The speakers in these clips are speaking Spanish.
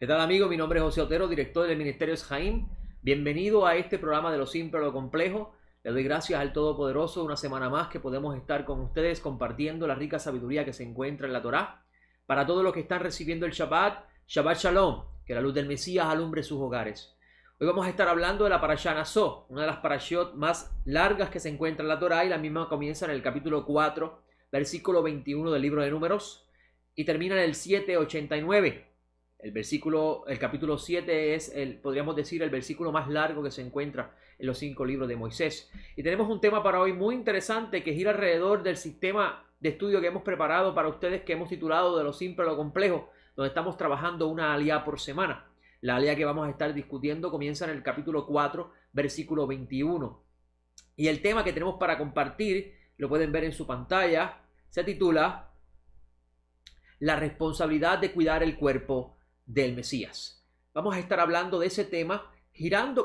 ¿Qué tal, amigo? Mi nombre es José Otero, director del Ministerio Jaim. Bienvenido a este programa de Lo Simple a lo Complejo. Le doy gracias al Todopoderoso una semana más que podemos estar con ustedes compartiendo la rica sabiduría que se encuentra en la Torá. Para todos los que están recibiendo el Shabbat, Shabbat Shalom, que la luz del Mesías alumbre sus hogares. Hoy vamos a estar hablando de la Parashá Naso, una de las parashot más largas que se encuentra en la Torá, y la misma comienza en el capítulo 4, versículo 21 del libro de Números, y termina en el 7:89. El capítulo 7 es, podríamos decir, el versículo más largo que se encuentra en los 5 libros de Moisés. Y tenemos un tema para hoy muy interesante que gira alrededor del sistema de estudio que hemos preparado para ustedes, que hemos titulado De lo simple a lo complejo, donde estamos trabajando una aliyá por semana. La aliyá que vamos a estar discutiendo comienza en el capítulo 4, versículo 21. Y el tema que tenemos para compartir, lo pueden ver en su pantalla, se titula La responsabilidad de cuidar el cuerpo del Mesías. Vamos a estar hablando de ese tema,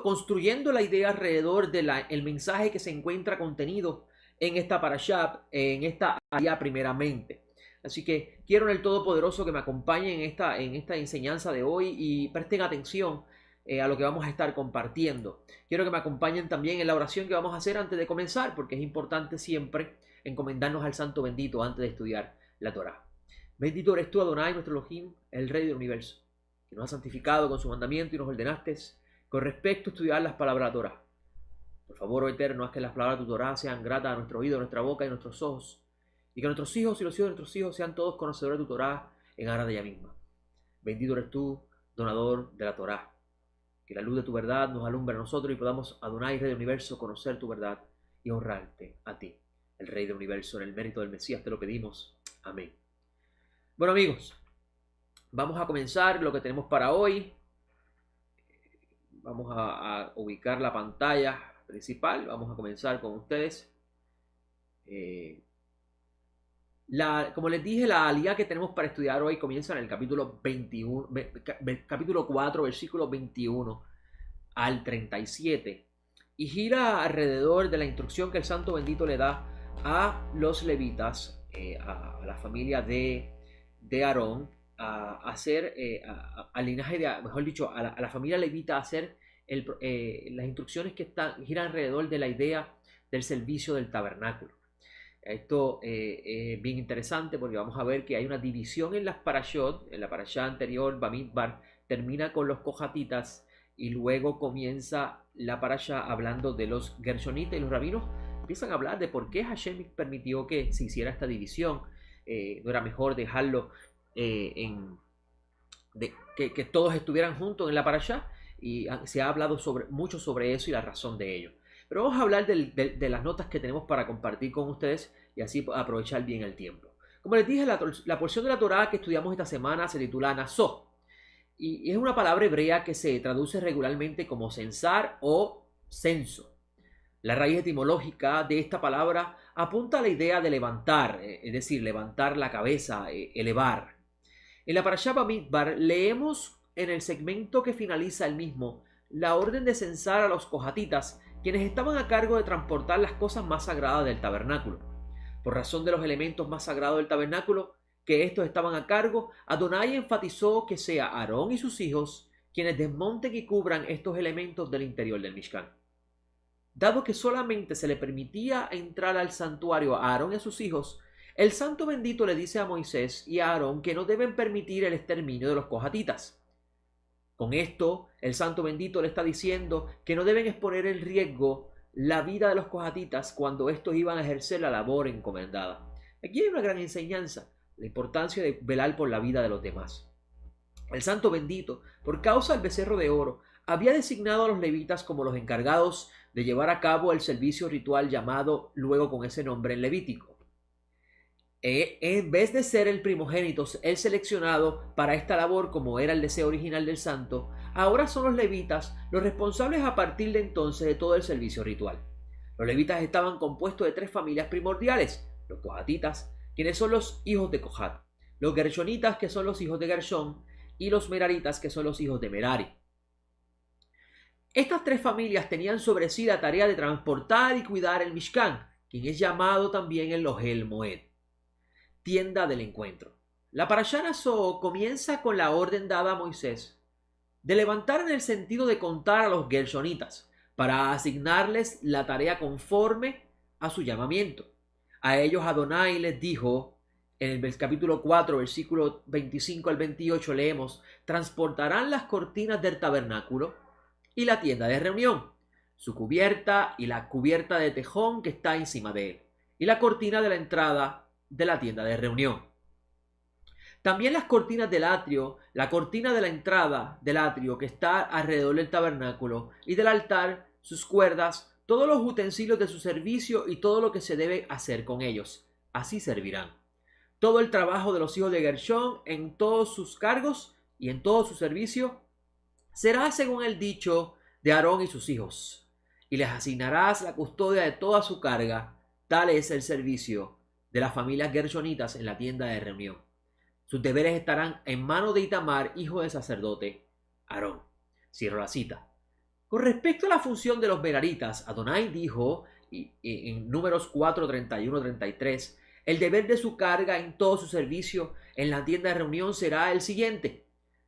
construyendo la idea alrededor del mensaje que se encuentra contenido en esta parashá, en esta área primeramente. Así que quiero en el Todopoderoso que me acompañen en esta enseñanza de hoy y presten atención a lo que vamos a estar compartiendo. Quiero que me acompañen también en la oración que vamos a hacer antes de comenzar, porque es importante siempre encomendarnos al Santo Bendito antes de estudiar la Torá. Bendito eres tú, Adonai, nuestro Elohim, el Rey del Universo, que nos ha santificado con su mandamiento y nos ordenaste con respecto a estudiar las palabras de la Torá. Por favor, oh Eterno, haz que las palabras de tu Torá sean gratas a nuestro oído, a nuestra boca y a nuestros ojos, y que nuestros hijos y los hijos de nuestros hijos sean todos conocedores de tu Torá en aras de ella misma. Bendito eres tú, donador de la Torá. Que la luz de tu verdad nos alumbre a nosotros y podamos, Adonai, Rey del Universo, conocer tu verdad y honrarte a ti, el Rey del Universo. En el mérito del Mesías te lo pedimos. Amén. Bueno, amigos, vamos a comenzar lo que tenemos para hoy. Vamos a ubicar la pantalla principal. Vamos a comenzar con ustedes. Como les dije, la aliyá que tenemos para estudiar hoy comienza en el capítulo 4, versículos 21 al 37. Y gira alrededor de la instrucción que el Santo Bendito le da a los levitas, a la familia de Aarón, a hacer, al linaje de, mejor dicho, a la familia levita, a hacer las instrucciones que giran alrededor de la idea del servicio del tabernáculo. Esto es bien interesante porque vamos a ver que hay una división en las parashot. En la parashá anterior, Bamidbar, termina con los kohatitas y luego comienza la parashá hablando de los gershonitas, y los rabinos empiezan a hablar de por qué Hashem permitió que se hiciera esta división. No era mejor dejarlo que todos estuvieran juntos en la parashá, y se ha hablado mucho sobre eso y la razón de ello. Pero vamos a hablar de las notas que tenemos para compartir con ustedes y así aprovechar bien el tiempo. Como les dije, la porción de la Torá que estudiamos esta semana se titula Naso, y es una palabra hebrea que se traduce regularmente como censar o censo. La raíz etimológica de esta palabra apunta a la idea de levantar, es decir, levantar la cabeza, elevar. En la Parashá Bamidbar leemos en el segmento que finaliza el mismo la orden de censar a los kohatitas, quienes estaban a cargo de transportar las cosas más sagradas del tabernáculo. Por razón de los elementos más sagrados del tabernáculo, que estos estaban a cargo, Adonai enfatizó que sea Aarón y sus hijos quienes desmonten y cubran estos elementos del interior del Mishkan. Dado que solamente se le permitía entrar al santuario a Aarón y a sus hijos, el Santo Bendito le dice a Moisés y a Aarón que no deben permitir el exterminio de los kohatitas. Con esto, el Santo Bendito le está diciendo que no deben exponer en riesgo la vida de los kohatitas cuando estos iban a ejercer la labor encomendada. Aquí hay una gran enseñanza, la importancia de velar por la vida de los demás. El Santo Bendito, por causa del becerro de oro, había designado a los levitas como los encargados de llevar a cabo el servicio ritual llamado luego con ese nombre en Levítico. En vez de ser el primogénito, el seleccionado para esta labor como era el deseo original del santo, ahora son los levitas los responsables a partir de entonces de todo el servicio ritual. Los levitas estaban compuestos de 3 familias primordiales: los kohatitas, quienes son los hijos de Kohat, los gershonitas, que son los hijos de Gershón, y los meraritas, que son los hijos de Merari. Estas 3 familias tenían sobre sí la tarea de transportar y cuidar el Mishkan, quien es llamado también el Ohel Moed, tienda del encuentro. La Parashá Naso comienza con la orden dada a Moisés de levantar en el sentido de contar a los gershonitas para asignarles la tarea conforme a su llamamiento. A ellos Adonai les dijo, en el capítulo 4, versículo 25 al 28 leemos, transportarán las cortinas del tabernáculo y la tienda de reunión, su cubierta y la cubierta de tejón que está encima de él, y la cortina de la entrada de la tienda de reunión. También las cortinas del atrio, la cortina de la entrada del atrio que está alrededor del tabernáculo y del altar, sus cuerdas, todos los utensilios de su servicio y todo lo que se debe hacer con ellos. Así servirán. Todo el trabajo de los hijos de Gershón en todos sus cargos y en todo su servicio será según el dicho de Aarón y sus hijos. Y les asignarás la custodia de toda su carga. Tal es el servicio de las familias gershonitas en la tienda de reunión. Sus deberes estarán en manos de Itamar, hijo del sacerdote Aarón. Cierro la cita. Con respecto a la función de los meraritas, Adonai dijo en Números 4, 31, 33, el deber de su carga en todo su servicio en la tienda de reunión será el siguiente: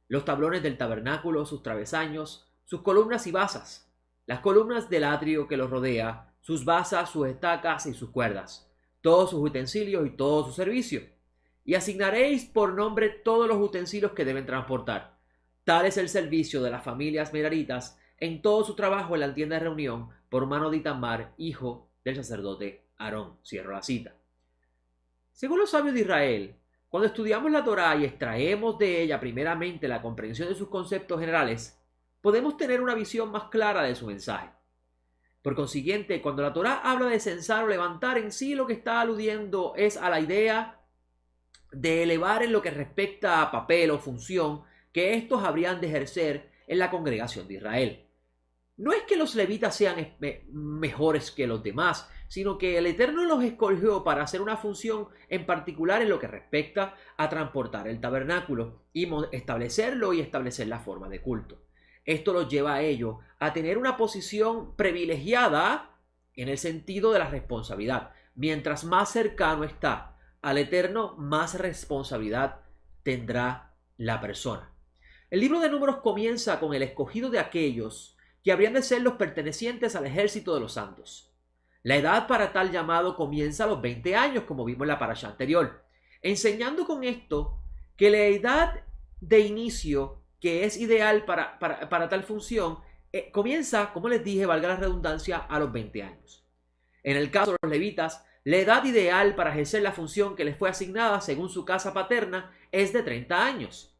los tablones del tabernáculo, sus travesaños, sus columnas y basas, las columnas del atrio que los rodea, sus basas, sus estacas y sus cuerdas, todos sus utensilios y todo su servicio. Y asignaréis por nombre todos los utensilios que deben transportar. Tal es el servicio de las familias meraritas en todo su trabajo en la tienda de reunión por mano de Itamar, hijo del sacerdote Aarón. Cierro la cita. Según los sabios de Israel, cuando estudiamos la Torá y extraemos de ella primeramente la comprensión de sus conceptos generales, podemos tener una visión más clara de su mensaje. Por consiguiente, cuando la Torá habla de censar o levantar, en sí lo que está aludiendo es a la idea de elevar en lo que respecta a papel o función que estos habrían de ejercer en la congregación de Israel. No es que los levitas sean mejores que los demás, sino que el Eterno los escogió para hacer una función en particular en lo que respecta a transportar el tabernáculo y establecerlo y establecer la forma de culto. Esto los lleva a ellos a tener una posición privilegiada en el sentido de la responsabilidad. Mientras más cercano está al Eterno, más responsabilidad tendrá la persona. El libro de Números comienza con el escogido de aquellos que habrían de ser los pertenecientes al ejército de los santos. La edad para tal llamado comienza a los 20 años, como vimos en la parasha anterior, enseñando con esto que la edad de inicio que es ideal para tal función comienza, como les dije, valga la redundancia, a los 20 años. En el caso de los levitas, la edad ideal para ejercer la función que les fue asignada según su casa paterna es de 30 años.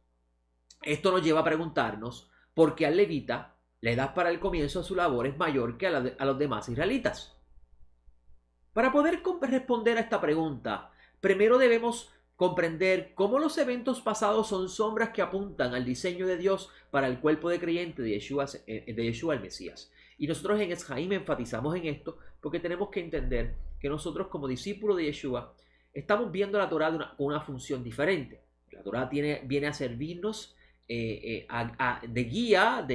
Esto nos lleva a preguntarnos por qué al levita la edad para el comienzo de su labor es mayor que a los demás israelitas. Para poder responder a esta pregunta, primero debemos comprender cómo los eventos pasados son sombras que apuntan al diseño de Dios para el cuerpo de creyente de Yeshua el Mesías. Y nosotros en Esjaim enfatizamos en esto porque tenemos que entender que nosotros como discípulos de Yeshua estamos viendo la Torá con una función diferente. La Torá viene a servirnos de guía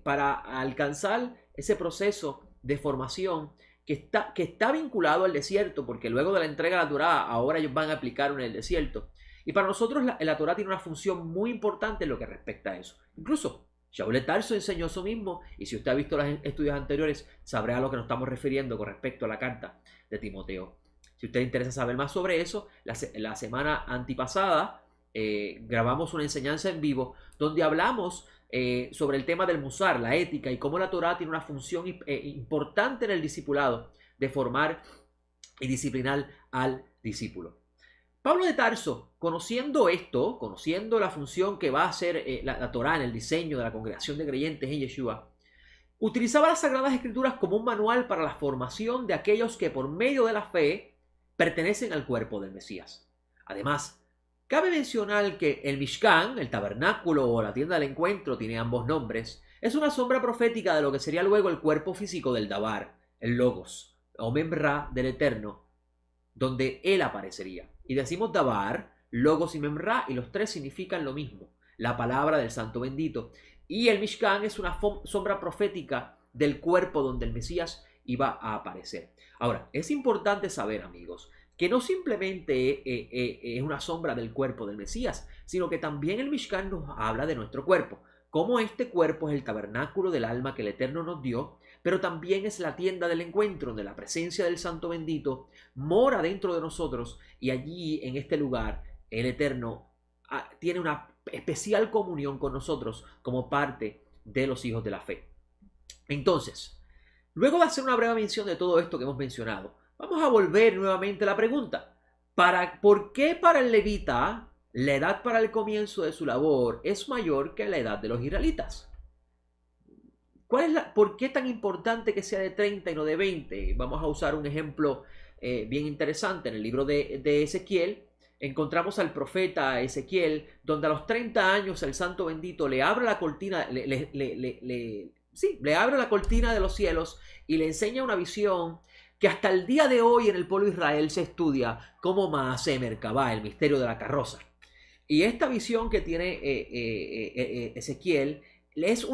para alcanzar ese proceso de formación que está vinculado al desierto, porque luego de la entrega de la Torá ahora ellos van a aplicarlo en el desierto. Y para nosotros la Torá tiene una función muy importante en lo que respecta a eso. Incluso Shaul de Tarso enseñó eso mismo, y si usted ha visto los estudios anteriores, sabrá a lo que nos estamos refiriendo con respecto a la carta de Timoteo. Si usted le interesa saber más sobre eso, la semana antipasada grabamos una enseñanza en vivo donde hablamos sobre el tema del musar, la ética, y cómo la Torá tiene una función importante en el discipulado de formar y disciplinar al discípulo. Pablo de Tarso, conociendo esto, conociendo la función que va a hacer la Torá en el diseño de la congregación de creyentes en Yeshua, utilizaba las Sagradas Escrituras como un manual para la formación de aquellos que por medio de la fe pertenecen al cuerpo del Mesías. Además, cabe mencionar que el Mishkan, el tabernáculo o la tienda del encuentro, tiene ambos nombres, es una sombra profética de lo que sería luego el cuerpo físico del Dabar, el Logos, o Memra del Eterno, donde él aparecería. Y decimos Dabar, Logos y Memra, y los tres significan lo mismo, la palabra del Santo Bendito. Y el Mishkan es una sombra profética del cuerpo donde el Mesías iba a aparecer. Ahora, es importante saber, amigos, que no simplemente es una sombra del cuerpo del Mesías, sino que también el Mishkan nos habla de nuestro cuerpo. cómo este cuerpo es el tabernáculo del alma que el Eterno nos dio, pero también es la tienda del encuentro, donde la presencia del Santo Bendito mora dentro de nosotros, y allí en este lugar el Eterno tiene una especial comunión con nosotros como parte de los hijos de la fe. Entonces, luego de hacer una breve mención de todo esto que hemos mencionado, vamos a volver nuevamente a la pregunta. ¿Por qué para el levita la edad para el comienzo de su labor es mayor que la edad de los israelitas? ¿Por qué tan importante que sea de 30 y no de 20? Vamos a usar un ejemplo bien interesante. En el libro de Ezequiel encontramos al profeta Ezequiel, donde a los 30 años el Santo Bendito le abre la cortina, le abre la cortina de los cielos y le enseña una visión que hasta el día de hoy en el pueblo de Israel se estudia como Maaseh Merkabah, el misterio de la carroza. Y esta visión que tiene Ezequiel es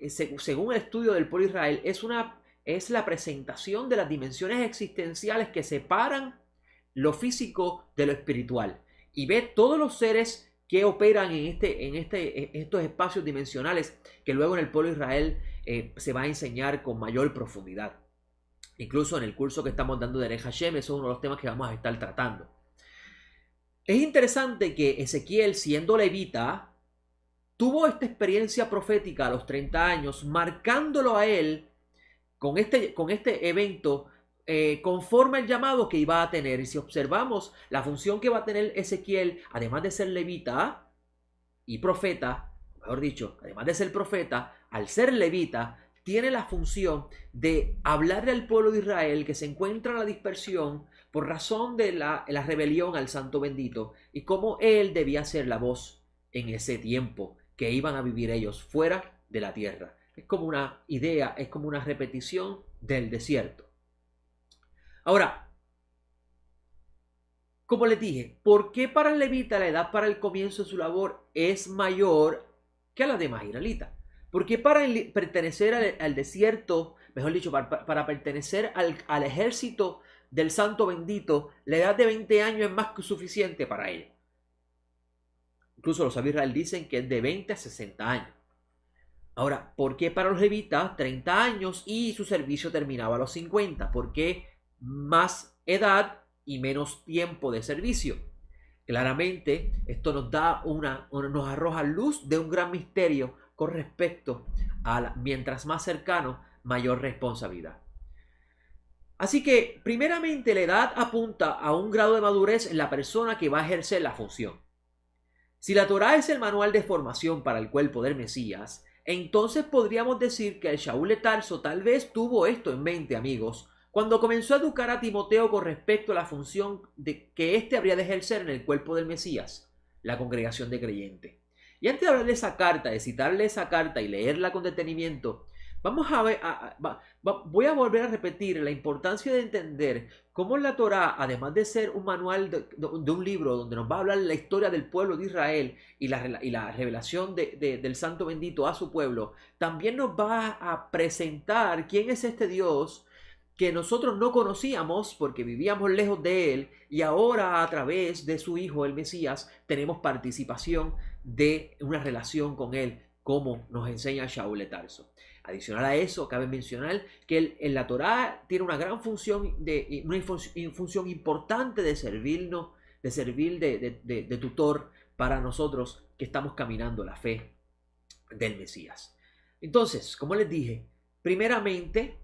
según el estudio del pueblo de Israel, es la presentación de las dimensiones existenciales que separan lo físico de lo espiritual. Y ve todos los seres que operan en estos espacios dimensionales que luego en el pueblo de Israel se va a enseñar con mayor profundidad. Incluso en el curso que estamos dando de Nehemiah, eso es uno de los temas que vamos a estar tratando. Es interesante que Ezequiel, siendo levita, tuvo esta experiencia profética a los 30 años, marcándolo a él con este evento conforme al llamado que iba a tener. Y si observamos la función que va a tener Ezequiel, además de ser levita y profeta, mejor dicho, además de ser profeta, al ser levita, tiene la función de hablarle al pueblo de Israel que se encuentra en la dispersión por razón de la rebelión al Santo Bendito, y cómo él debía ser la voz en ese tiempo que iban a vivir ellos fuera de la tierra. Es como una idea, es como una repetición del desierto. Ahora, como les dije, ¿por qué para el levita la edad para el comienzo de su labor es mayor que a la demás israelitas? ¿Por qué para pertenecer al desierto, mejor dicho, para pertenecer al ejército del Santo Bendito, la edad de 20 años es más que suficiente para ellos? Incluso los sabios Israel dicen que es de 20 a 60 años. Ahora, ¿por qué para los levitas 30 años y su servicio terminaba a los 50? ¿Por qué más edad y menos tiempo de servicio? Claramente, esto nos arroja luz de un gran misterio con respecto a mientras más cercano, mayor responsabilidad. Así que, primeramente, la edad apunta a un grado de madurez en la persona que va a ejercer la función. Si la Torá es el manual de formación para el cuerpo del Mesías, entonces podríamos decir que el Shaul de Tarso tal vez tuvo esto en mente, amigos, cuando comenzó a educar a Timoteo con respecto a la función que éste habría de ejercer en el cuerpo del Mesías, la congregación de creyentes. Y antes de hablar de esa carta, de citarle esa carta y leerla con detenimiento, voy a volver a repetir la importancia de entender cómo la Torá, además de ser un manual de un libro donde nos va a hablar la historia del pueblo de Israel y la revelación del Santo Bendito a su pueblo, también nos va a presentar quién es este Dios que nosotros no conocíamos porque vivíamos lejos de él, y ahora a través de su Hijo, el Mesías, tenemos participación de una relación con él, como nos enseña Shaul de Tarso. Adicional a eso, cabe mencionar que en la Torá tiene una gran función, una función importante de servirnos, de servir de tutor para nosotros que estamos caminando la fe del Mesías. Entonces, como les dije, primeramente,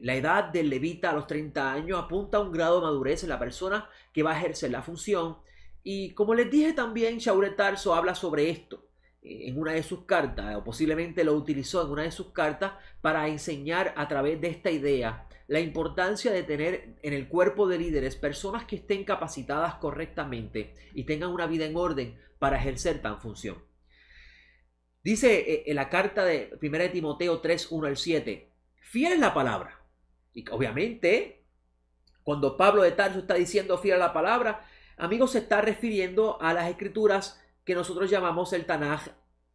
la edad del levita a los 30 años apunta a un grado de madurez en la persona que va a ejercer la función. Y como les dije también, Shaul de Tarso habla sobre esto en una de sus cartas, o posiblemente lo utilizó en una de sus cartas para enseñar a través de esta idea la importancia de tener en el cuerpo de líderes personas que estén capacitadas correctamente y tengan una vida en orden para ejercer tan función. Dice en la carta de 1 de Timoteo 3, 1 al 7, fiel es la palabra. Y obviamente, cuando Pablo de Tarso está diciendo fiel a la palabra, amigos, se está refiriendo a las escrituras que nosotros llamamos el Tanaj,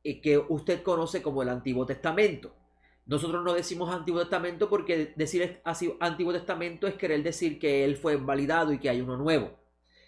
que usted conoce como el Antiguo Testamento. Nosotros no decimos Antiguo Testamento porque decir Antiguo Testamento es querer decir que él fue validado y que hay uno nuevo.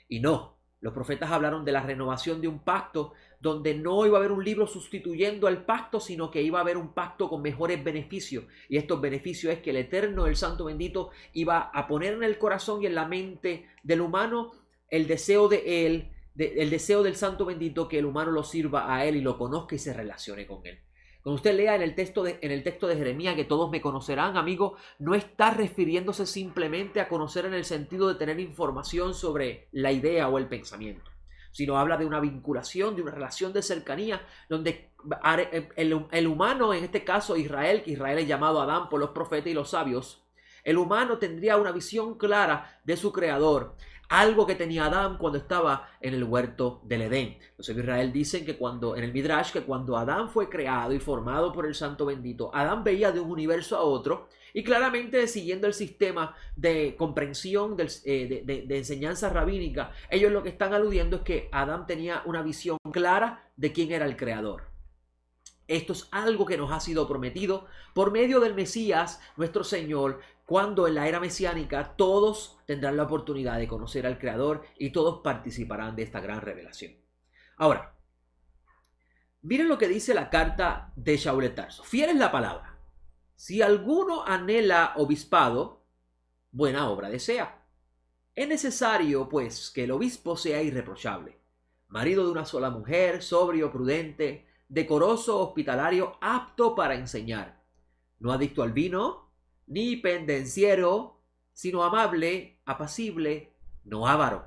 Y no, Los profetas hablaron de la renovación de un pacto donde no iba a haber un libro sustituyendo al pacto, sino que iba a haber un pacto con mejores beneficios. Y estos beneficios es que el Eterno, el Santo Bendito, iba a poner en el corazón y en la mente del humano el deseo de él, el deseo del Santo Bendito, que el humano lo sirva a él y lo conozca y se relacione con él. Cuando usted lea en el texto de Jeremías, que todos me conocerán, amigo, no está refiriéndose simplemente a conocer en el sentido de tener información sobre la idea o el pensamiento, sino habla de una vinculación, de una relación de cercanía, donde el humano, en este caso Israel, que Israel es llamado Adán por los profetas y los sabios, el humano tendría una visión clara de su creador, algo que tenía Adán cuando estaba en el huerto del Edén. Los de Israel dicen que en el Midrash, que cuando Adán fue creado y formado por el Santo Bendito, Adán veía de un universo a otro y claramente siguiendo el sistema de comprensión de enseñanza rabínica, ellos lo que están aludiendo es que Adán tenía una visión clara de quién era el creador. Esto es algo que nos ha sido prometido por medio del Mesías, nuestro Señor, cuando en la era mesiánica todos tendrán la oportunidad de conocer al Creador y todos participarán de esta gran revelación. Ahora, miren lo que dice la carta de Shaul de Tarso. Fiel es la palabra. Si alguno anhela obispado, buena obra desea. Es necesario, pues, que el obispo sea irreprochable, marido de una sola mujer, sobrio, prudente, decoroso, hospitalario, apto para enseñar, no adicto al vino, ni pendenciero, sino amable, apacible, no avaro,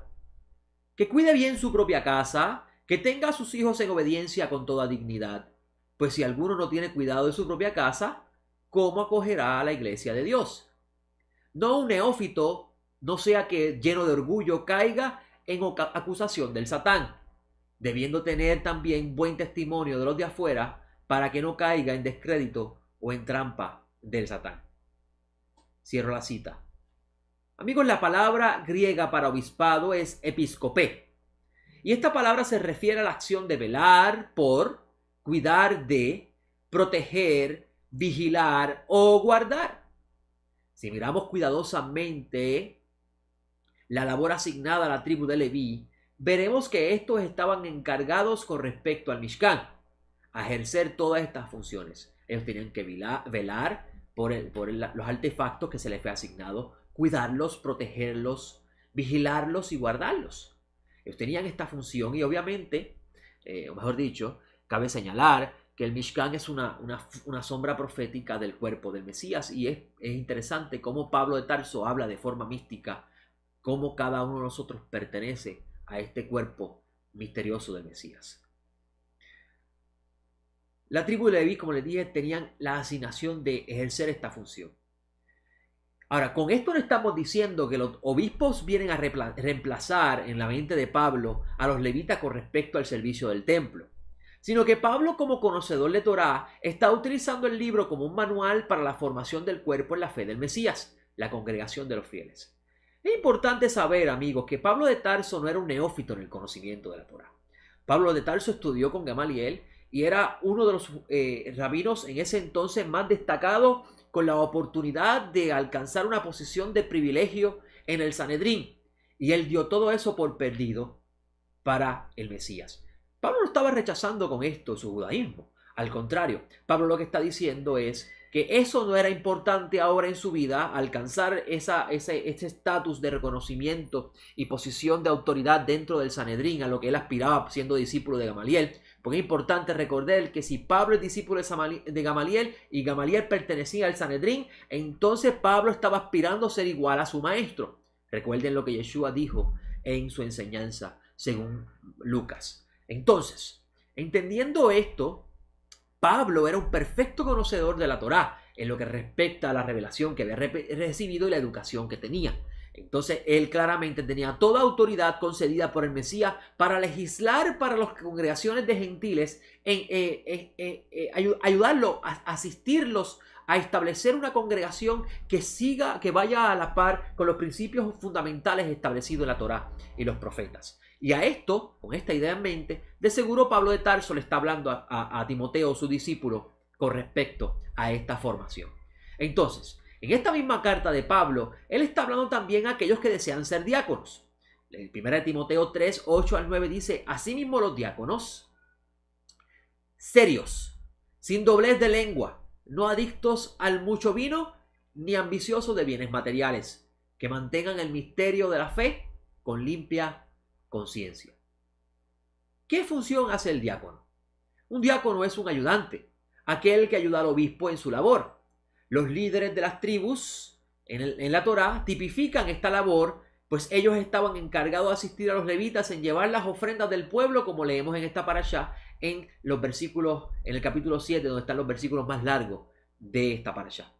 que cuide bien su propia casa, que tenga a sus hijos en obediencia con toda dignidad, pues si alguno no tiene cuidado de su propia casa, ¿cómo acogerá a la iglesia de Dios? No un neófito, no sea que lleno de orgullo caiga en acusación del Satán, debiendo tener también buen testimonio de los de afuera para que no caiga en descrédito o en trampa del Satán. Cierro la cita. Amigos, la palabra griega para obispado es episcopé. Y esta palabra se refiere a la acción de velar por, cuidar de, proteger, vigilar o guardar. Si miramos cuidadosamente la labor asignada a la tribu de Leví, veremos que estos estaban encargados con respecto al Mishkan a ejercer todas estas funciones. Ellos tenían que velar por los artefactos que se les fue asignado, cuidarlos, protegerlos, vigilarlos y guardarlos. Ellos tenían esta función y obviamente, o mejor dicho, cabe señalar que el Mishkan es una sombra profética del cuerpo del Mesías y es interesante cómo Pablo de Tarso habla de forma mística cómo cada uno de nosotros pertenece a este cuerpo misterioso del Mesías. La tribu de Leví, como les dije, tenían la asignación de ejercer esta función. Ahora, con esto no estamos diciendo que los obispos vienen a reemplazar en la mente de Pablo a los levitas con respecto al servicio del templo, sino que Pablo, como conocedor de Torá, está utilizando el libro como un manual para la formación del cuerpo en la fe del Mesías, la congregación de los fieles. Es importante saber, amigos, que Pablo de Tarso no era un neófito en el conocimiento de la Torá. Pablo de Tarso estudió con Gamaliel y era uno de los rabinos en ese entonces más destacados, con la oportunidad de alcanzar una posición de privilegio en el Sanedrín. Y él dio todo eso por perdido para el Mesías. Pablo no estaba rechazando con esto su judaísmo. Al contrario, Pablo lo que está diciendo es que eso no era importante ahora en su vida, alcanzar ese estatus de reconocimiento y posición de autoridad dentro del Sanedrín, a lo que él aspiraba siendo discípulo de Gamaliel. Porque es importante recordar que si Pablo es discípulo de Gamaliel y Gamaliel pertenecía al Sanedrín, entonces Pablo estaba aspirando a ser igual a su maestro. Recuerden lo que Yeshua dijo en su enseñanza según Lucas. Entonces, entendiendo esto, Pablo era un perfecto conocedor de la Torá en lo que respecta a la revelación que había recibido y la educación que tenía. Entonces él claramente tenía toda autoridad concedida por el Mesías para legislar para las congregaciones de gentiles, ayudarlos, asistirlos a establecer una congregación que vaya a la par con los principios fundamentales establecidos en la Torá y los profetas. Y a esto, con esta idea en mente, de seguro Pablo de Tarso le está hablando a Timoteo, su discípulo, con respecto a esta formación. Entonces, en esta misma carta de Pablo, él está hablando también a aquellos que desean ser diáconos. En 1 Timoteo 3, 8 al 9 dice: asimismo los diáconos, serios, sin doblez de lengua, no adictos al mucho vino, ni ambiciosos de bienes materiales, que mantengan el misterio de la fe con limpia conciencia. ¿Qué función hace el diácono? Un diácono es un ayudante, aquel que ayuda al obispo en su labor. Los líderes de las tribus en la Torá tipifican esta labor, pues ellos estaban encargados de asistir a los levitas en llevar las ofrendas del pueblo, como leemos en esta parashá, en los versículos, en el capítulo 7, donde están los versículos más largos de esta parashá.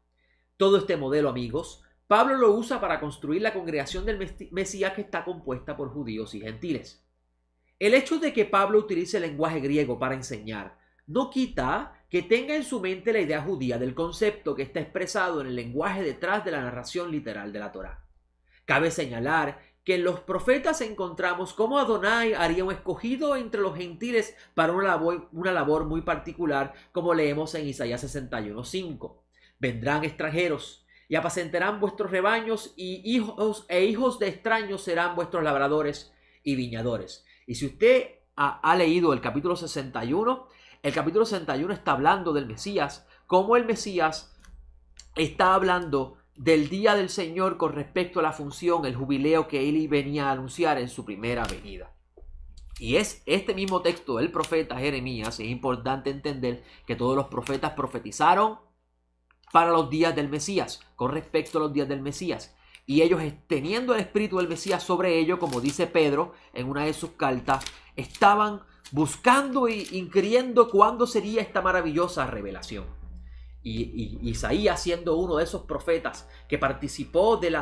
Todo este modelo, amigos, Pablo lo usa para construir la congregación del Mesías, que está compuesta por judíos y gentiles. El hecho de que Pablo utilice el lenguaje griego para enseñar no quita que tenga en su mente la idea judía del concepto que está expresado en el lenguaje detrás de la narración literal de la Torá. Cabe señalar que en los profetas encontramos cómo Adonai haría un escogido entre los gentiles para una labor muy particular, como leemos en Isaías 61:5. Vendrán extranjeros y apacentarán vuestros rebaños, y hijos de extraños serán vuestros labradores y viñadores. Y si usted ha leído el capítulo 61, el capítulo 61 está hablando del Mesías, como el Mesías está hablando del día del Señor con respecto a la función, el jubileo que él venía a anunciar en su primera venida. Y es este mismo texto del profeta Jeremías. Es importante entender que todos los profetas profetizaron para los días del Mesías, con respecto a los días del Mesías. Y ellos, teniendo el espíritu del Mesías sobre ellos, como dice Pedro en una de sus cartas, estaban buscando y inquiriendo cuándo sería esta maravillosa revelación. Y Isaías, siendo uno de esos profetas que participó del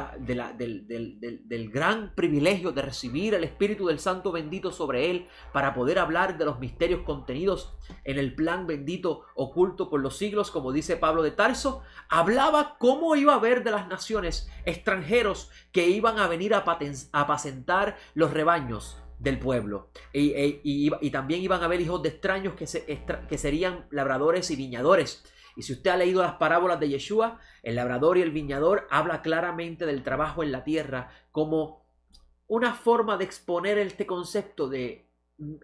gran privilegio de recibir el Espíritu del Santo bendito sobre él para poder hablar de los misterios contenidos en el plan bendito oculto por los siglos, como dice Pablo de Tarso, hablaba cómo iba a haber de las naciones extranjeros que iban a venir a apacentar los rebaños del pueblo, y también iban a haber hijos de extraños que serían labradores y viñadores. Y si usted ha leído las parábolas de Yeshua, el labrador y el viñador habla claramente del trabajo en la tierra como una forma de exponer este concepto de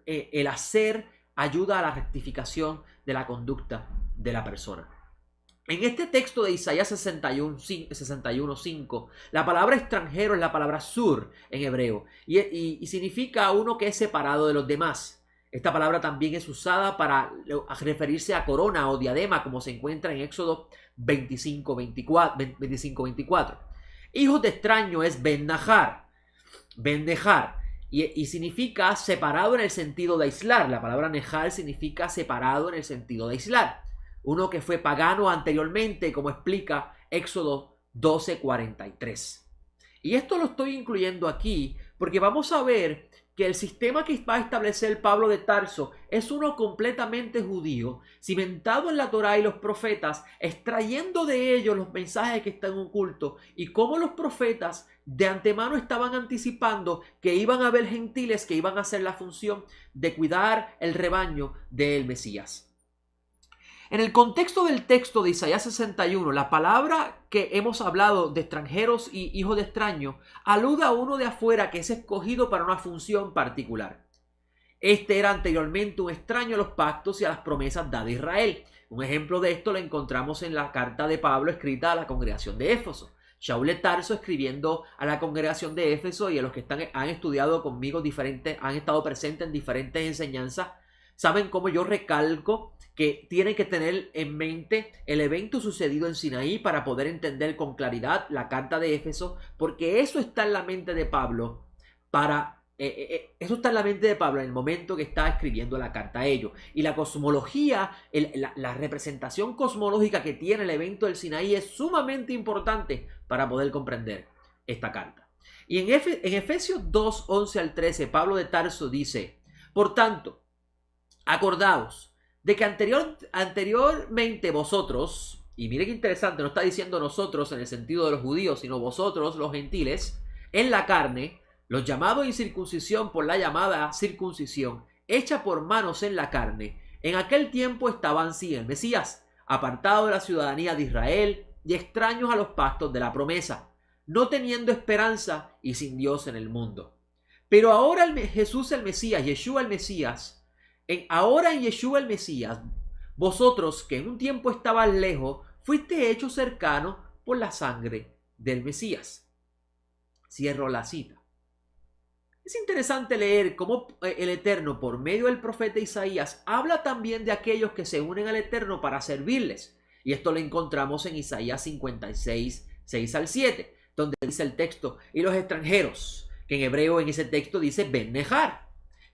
el hacer ayuda a la rectificación de la conducta de la persona. En este texto de Isaías 61:5, la palabra extranjero es la palabra sur en hebreo y significa uno que es separado de los demás. Esta palabra también es usada para referirse a corona o diadema, como se encuentra en Éxodo 25:24. Hijos de extraño es Ben-Nahar, y significa separado en el sentido de aislar. La palabra Nehar significa separado en el sentido de aislar. Uno que fue pagano anteriormente, como explica Éxodo 12:43. Y esto lo estoy incluyendo aquí porque vamos a ver que el sistema que va a establecer Pablo de Tarso es uno completamente judío, cimentado en la Torá y los profetas, extrayendo de ellos los mensajes que están ocultos, y cómo los profetas de antemano estaban anticipando que iban a haber gentiles que iban a hacer la función de cuidar el rebaño del Mesías. En el contexto del texto de Isaías 61, la palabra que hemos hablado de extranjeros y hijos de extraños alude a uno de afuera que es escogido para una función particular. Este era anteriormente un extraño a los pactos y a las promesas dadas a Israel. Un ejemplo de esto lo encontramos en la carta de Pablo escrita a la congregación de Éfeso. Shaul de Tarso, escribiendo a la congregación de Éfeso, y a los que han estudiado conmigo han estado presentes en diferentes enseñanzas, saben cómo yo recalco que tienen que tener en mente el evento sucedido en Sinaí para poder entender con claridad la carta de Éfeso, porque eso está en la mente de Pablo eso está en la mente de Pablo en el momento que está escribiendo la carta a ellos. Y la cosmología, la representación cosmológica que tiene el evento del Sinaí es sumamente importante para poder comprender esta carta. Y en Efesios 2, 11 al 13, Pablo de Tarso dice: por tanto, acordaos de que anteriormente vosotros, y mire qué interesante, no está diciendo nosotros en el sentido de los judíos, sino vosotros, los gentiles, en la carne, los llamados incircuncisión por la llamada circuncisión, hecha por manos en la carne, en aquel tiempo estaban sin el Mesías, apartados de la ciudadanía de Israel y extraños a los pactos de la promesa, no teniendo esperanza y sin Dios en el mundo. Pero ahora Jesús el Mesías, Yeshua el Mesías, ahora en Yeshua el Mesías, vosotros que en un tiempo estabais lejos, fuiste hechos cercanos por la sangre del Mesías. Cierro la cita. Es interesante leer cómo el Eterno, por medio del profeta Isaías, habla también de aquellos que se unen al Eterno para servirles. Y esto lo encontramos en Isaías 56, 6 al 7, donde dice el texto, y los extranjeros, que en hebreo en ese texto dice Ben Nejar,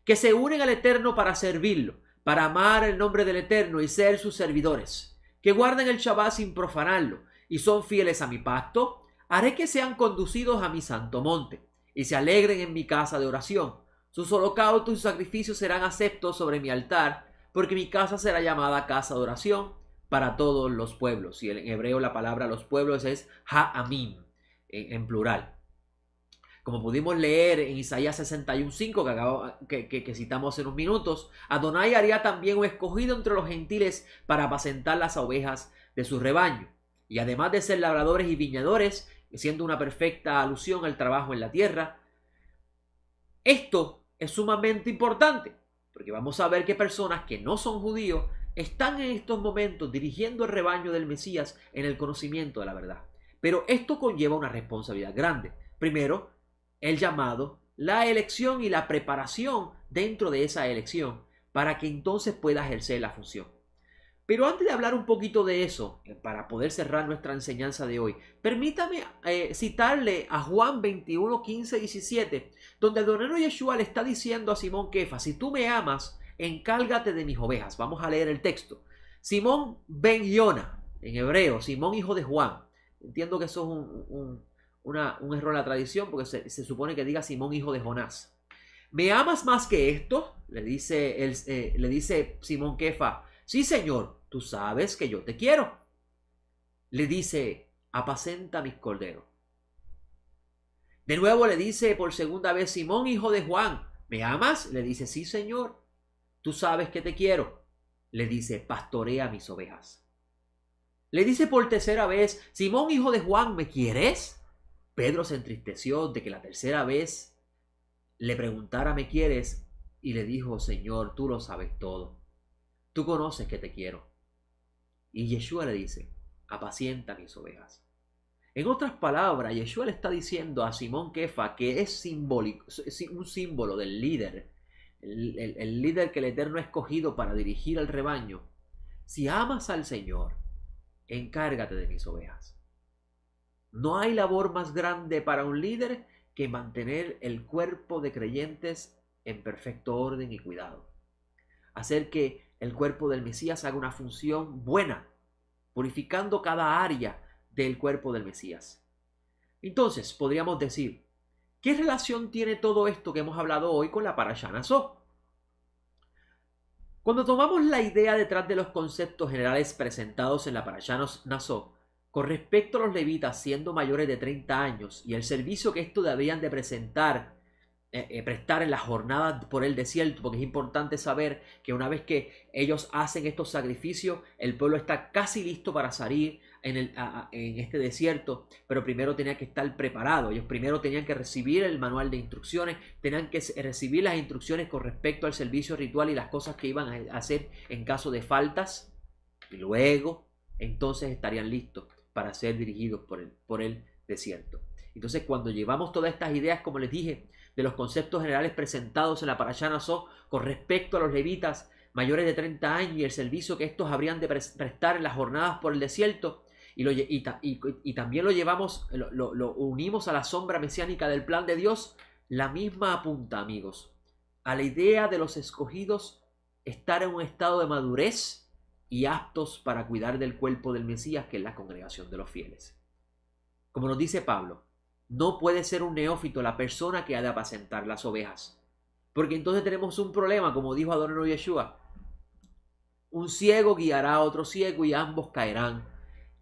que se unen al Eterno para servirlo, para amar el nombre del Eterno y ser sus servidores, que guardan el Shabbat sin profanarlo y son fieles a mi pacto, haré que sean conducidos a mi santo monte y se alegren en mi casa de oración. Sus holocaustos y sus sacrificios serán aceptos sobre mi altar, porque mi casa será llamada casa de oración para todos los pueblos. Y en hebreo la palabra los pueblos es ha'amim, en plural. Como pudimos leer en Isaías 61:5 que citamos hace unos minutos, Adonai haría también un escogido entre los gentiles para apacentar las ovejas de su rebaño. Y además de ser labradores y viñadores, siendo una perfecta alusión al trabajo en la tierra, esto es sumamente importante, porque vamos a ver que personas que no son judíos están en estos momentos dirigiendo el rebaño del Mesías en el conocimiento de la verdad. Pero esto conlleva una responsabilidad grande. Primero, el llamado, la elección y la preparación dentro de esa elección para que entonces pueda ejercer la función. Pero antes de hablar un poquito de eso, para poder cerrar nuestra enseñanza de hoy, permítame citarle a Juan 21, 15, 17, donde el Adonai Yeshua le está diciendo a Simón Kefa, si tú me amas, encárgate de mis ovejas. Vamos a leer el texto. Simón ben Yona, en hebreo, Simón hijo de Juan. Entiendo que eso es un error en la tradición, porque se supone que diga Simón hijo de Jonás. ¿Me amas más que esto? Le dice Simón Kefa. Sí, Señor, tú sabes que yo te quiero. Le dice, apacenta mis corderos. De nuevo le dice por segunda vez, Simón, hijo de Juan, ¿me amas? Le dice, sí, Señor, tú sabes que te quiero. Le dice, pastorea mis ovejas. Le dice por tercera vez, Simón, hijo de Juan, ¿me quieres? Pedro se entristeció de que la tercera vez le preguntara, ¿me quieres? Y le dijo, Señor, tú lo sabes todo. Tú conoces que te quiero. Y Yeshua le dice, apacienta mis ovejas. En otras palabras, Yeshua le está diciendo a Simón Kefa que es simbólico, un símbolo del líder, el líder que el Eterno ha escogido para dirigir al rebaño. Si amas al Señor, encárgate de mis ovejas. No hay labor más grande para un líder que mantener el cuerpo de creyentes en perfecto orden y cuidado. Hacer que el cuerpo del Mesías haga una función buena, purificando cada área del cuerpo del Mesías. Entonces, podríamos decir, ¿qué relación tiene todo esto que hemos hablado hoy con la Parashá Naso? Cuando tomamos la idea detrás de los conceptos generales presentados en la Parashá Naso, con respecto a los levitas siendo mayores de 30 años y el servicio que estos deberían de prestar en las jornadas por el desierto, porque es importante saber que una vez que ellos hacen estos sacrificios, el pueblo está casi listo para salir en este desierto, pero primero tenía que estar preparado. Ellos primero tenían que recibir el manual de instrucciones, tenían que recibir las instrucciones con respecto al servicio ritual y las cosas que iban a hacer en caso de faltas, y luego entonces estarían listos para ser dirigidos por el desierto. Entonces, cuando llevamos todas estas ideas, como les dije, de los conceptos generales presentados en la Parashá Naso con respecto a los levitas mayores de 30 años y el servicio que estos habrían de prestar en las jornadas por el desierto, y también lo llevamos, lo unimos a la sombra mesiánica del plan de Dios, la misma apunta, amigos, a la idea de los escogidos estar en un estado de madurez y aptos para cuidar del cuerpo del Mesías, que es la congregación de los fieles. Como nos dice Pablo, no puede ser un neófito la persona que ha de apacentar las ovejas, porque entonces tenemos un problema, como dijo Adonai Yeshua. Un ciego guiará a otro ciego y ambos caerán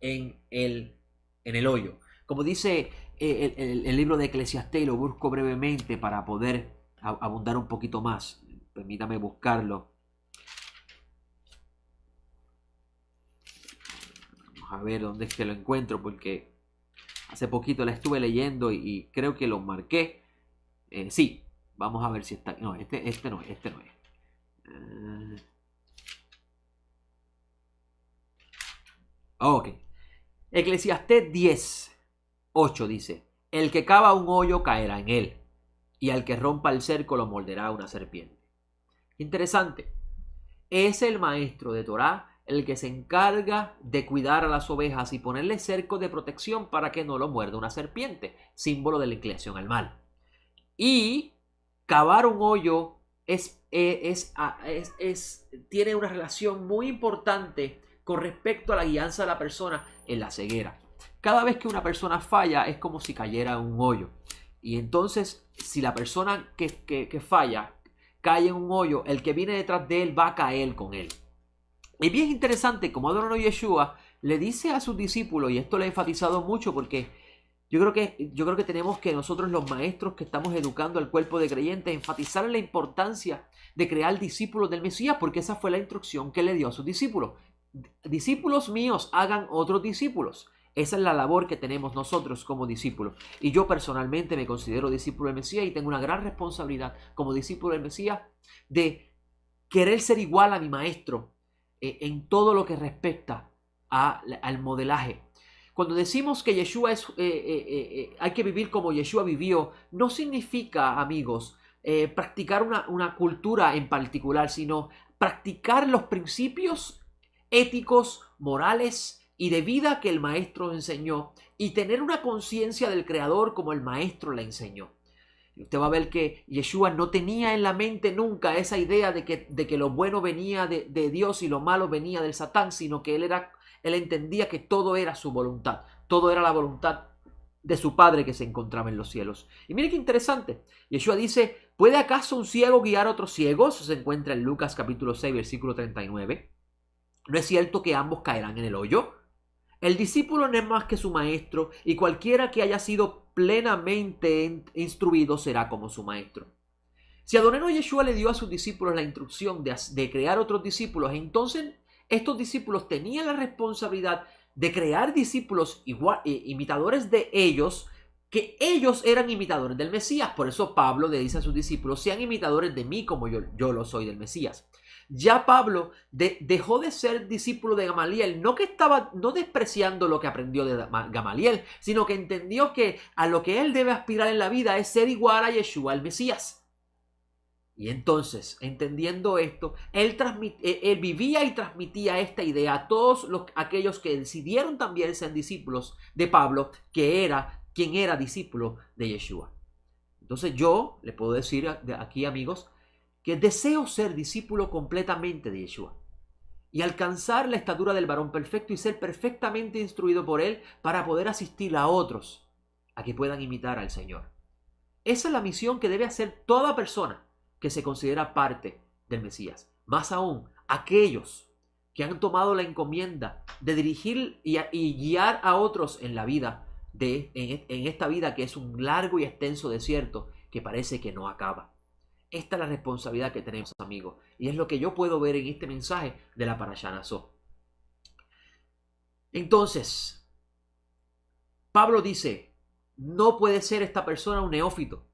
en el hoyo. Como dice el libro de Eclesiastés, y lo busco brevemente para poder abundar un poquito más. Permítame buscarlo. Vamos a ver dónde es que lo encuentro, porque hace poquito la estuve leyendo y creo que lo marqué. Sí, Vamos a ver si está. No, este no es. Ok. Eclesiastés 10:8 dice: el que cava un hoyo caerá en él, y al que rompa el cerco lo morderá una serpiente. Interesante. Es el maestro de Torá el que se encarga de cuidar a las ovejas y ponerle cerco de protección para que no lo muerda una serpiente, símbolo de la inclinación al mal. Y cavar un hoyo tiene una relación muy importante con respecto a la guianza de la persona en la ceguera. Cada vez que una persona falla es como si cayera en un hoyo. Y entonces, si la persona que falla cae en un hoyo, el que viene detrás de él va a caer con él. Es bien interesante como Adonai Yeshua le dice a sus discípulos, y esto le he enfatizado mucho porque yo creo que tenemos que nosotros los maestros que estamos educando al cuerpo de creyentes enfatizar la importancia de crear discípulos del Mesías, porque esa fue la instrucción que le dio a sus discípulos. Discípulos míos hagan otros discípulos. Esa es la labor que tenemos nosotros como discípulos. Y yo personalmente me considero discípulo del Mesías y tengo una gran responsabilidad como discípulo del Mesías de querer ser igual a mi maestro en todo lo que respecta al modelaje. Cuando decimos que Yeshua hay que vivir como Yeshua vivió, no significa, amigos, practicar una cultura en particular, sino practicar los principios éticos, morales y de vida que el maestro enseñó y tener una conciencia del creador como el maestro la enseñó. Y usted va a ver que Yeshua no tenía en la mente nunca esa idea de que lo bueno venía de Dios y lo malo venía del Satán, sino que él entendía que todo era su voluntad, todo era la voluntad de su Padre que se encontraba en los cielos. Y mire qué interesante, Yeshua dice, ¿puede acaso un ciego guiar a otros ciegos? Se encuentra en Lucas capítulo 6, versículo 39. ¿No es cierto que ambos caerán en el hoyo? El discípulo no es más que su maestro, y cualquiera que haya sido plenamente instruido será como su maestro. Si Adonai Yeshua le dio a sus discípulos la instrucción de crear otros discípulos, entonces estos discípulos tenían la responsabilidad de crear discípulos imitadores de ellos, que ellos eran imitadores del Mesías. Por eso Pablo le dice a sus discípulos, sean imitadores de mí como yo lo soy del Mesías. Ya Pablo dejó de ser discípulo de Gamaliel, no despreciando lo que aprendió de Gamaliel, sino que entendió que a lo que él debe aspirar en la vida es ser igual a Yeshua el Mesías. Y entonces, entendiendo esto, él vivía y transmitía esta idea a todos aquellos que decidieron también ser discípulos de Pablo, quien era discípulo de Yeshua. Entonces yo le puedo decir aquí, amigos, que deseo ser discípulo completamente de Yeshua y alcanzar la estatura del varón perfecto y ser perfectamente instruido por él para poder asistir a otros a que puedan imitar al Señor. Esa es la misión que debe hacer toda persona que se considera parte del Mesías. Más aún, aquellos que han tomado la encomienda de dirigir y guiar a otros en la vida, en esta vida que es un largo y extenso desierto que parece que no acaba. Esta es la responsabilidad que tenemos, amigos. Y es lo que yo puedo ver en este mensaje de la Parashá Naso. Entonces, Pablo dice, no puede ser esta persona un neófito,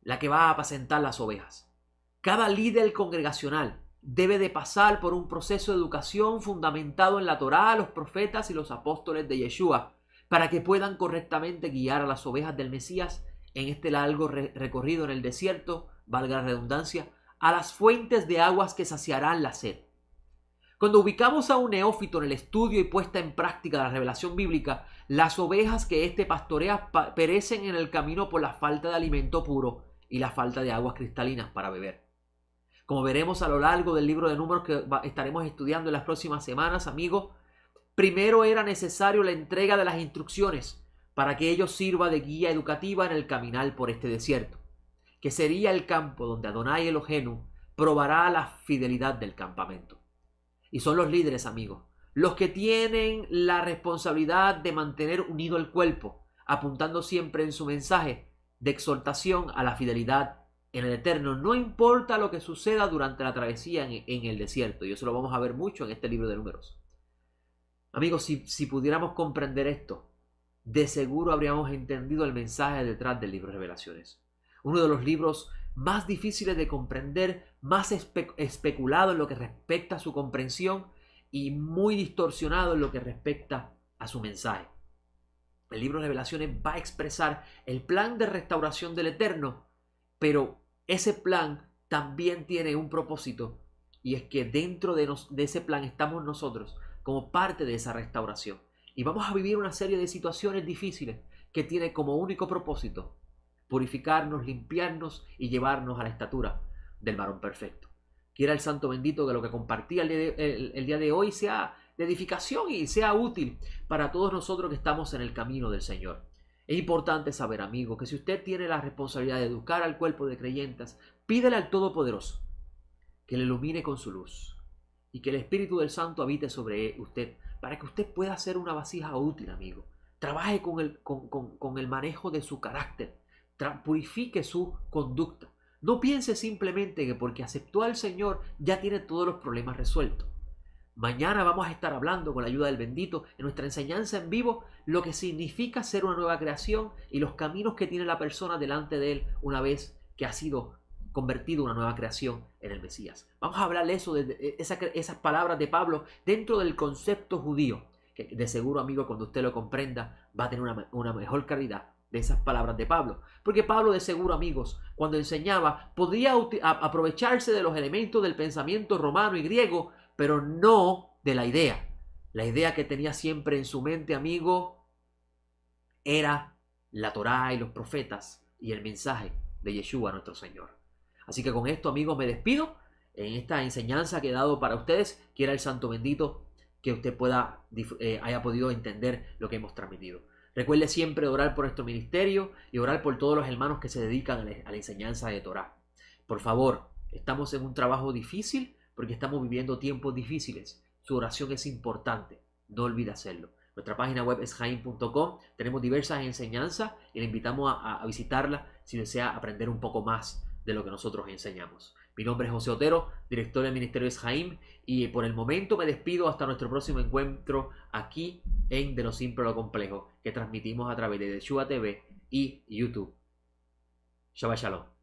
la que va a apacentar las ovejas. Cada líder congregacional debe de pasar por un proceso de educación fundamentado en la Torá, los profetas y los apóstoles de Yeshua, para que puedan correctamente guiar a las ovejas del Mesías en este largo recorrido en el desierto, valga la redundancia, a las fuentes de aguas que saciarán la sed. Cuando ubicamos a un neófito en el estudio y puesta en práctica de la revelación bíblica, las ovejas que éste pastorea perecen en el camino por la falta de alimento puro y la falta de aguas cristalinas para beber. Como veremos a lo largo del libro de Números que estaremos estudiando en las próximas semanas, amigos, primero era necesario la entrega de las instrucciones para que ello sirva de guía educativa en el caminar por este desierto, que sería el campo donde Adonai Elohenu probará la fidelidad del campamento. Y son los líderes, amigos, los que tienen la responsabilidad de mantener unido el cuerpo, apuntando siempre en su mensaje de exhortación a la fidelidad en el Eterno, no importa lo que suceda durante la travesía en el desierto. Y eso lo vamos a ver mucho en este libro de Números. Amigos, si pudiéramos comprender esto, de seguro habríamos entendido el mensaje detrás del libro de Revelaciones. Uno de los libros más difíciles de comprender, más especulado en lo que respecta a su comprensión y muy distorsionado en lo que respecta a su mensaje. El libro de Revelaciones va a expresar el plan de restauración del Eterno, pero ese plan también tiene un propósito, y es que dentro de ese plan estamos nosotros como parte de esa restauración. Y vamos a vivir una serie de situaciones difíciles que tiene como único propósito purificarnos, limpiarnos y llevarnos a la estatura del varón perfecto. Quiera el Santo bendito que lo que compartí el día de hoy sea de edificación y sea útil para todos nosotros que estamos en el camino del Señor. Es importante saber, amigo, que si usted tiene la responsabilidad de educar al cuerpo de creyentes, pídele al Todopoderoso que le ilumine con su luz y que el Espíritu del Santo habite sobre usted para que usted pueda ser una vasija útil, amigo. Trabaje con el manejo de su carácter, purifique su conducta. No piense simplemente que porque aceptó al Señor ya tiene todos los problemas resueltos. Mañana vamos a estar hablando con la ayuda del bendito en nuestra enseñanza en vivo lo que significa ser una nueva creación y los caminos que tiene la persona delante de él una vez que ha sido convertido en una nueva creación en el Mesías. Vamos a hablar de eso, de esas palabras de Pablo dentro del concepto judío, que de seguro, amigo, cuando usted lo comprenda va a tener una mejor claridad de esas palabras de Pablo. Porque Pablo, de seguro, amigos, cuando enseñaba podía aprovecharse de los elementos del pensamiento romano y griego, pero no de la idea. La idea que tenía siempre en su mente, amigo, era la Torá y los profetas y el mensaje de Yeshua, nuestro Señor. Así que con esto, amigos, me despido en esta enseñanza que he dado para ustedes. Quiera el Santo bendito que usted haya podido entender lo que hemos transmitido. Recuerde siempre orar por nuestro ministerio y orar por todos los hermanos que se dedican a la enseñanza de Torá. Por favor, estamos en un trabajo difícil porque estamos viviendo tiempos difíciles. Su oración es importante. No olvide hacerlo. Nuestra página web es jaim.com. Tenemos diversas enseñanzas y le invitamos a visitarla si desea aprender un poco más de lo que nosotros enseñamos. Mi nombre es José Otero, director del Ministerio es Jaim, y por el momento me despido hasta nuestro próximo encuentro aquí en De lo Simple a lo Complejo, que transmitimos a través de Yeshua TV y YouTube. Shabbat Shalom.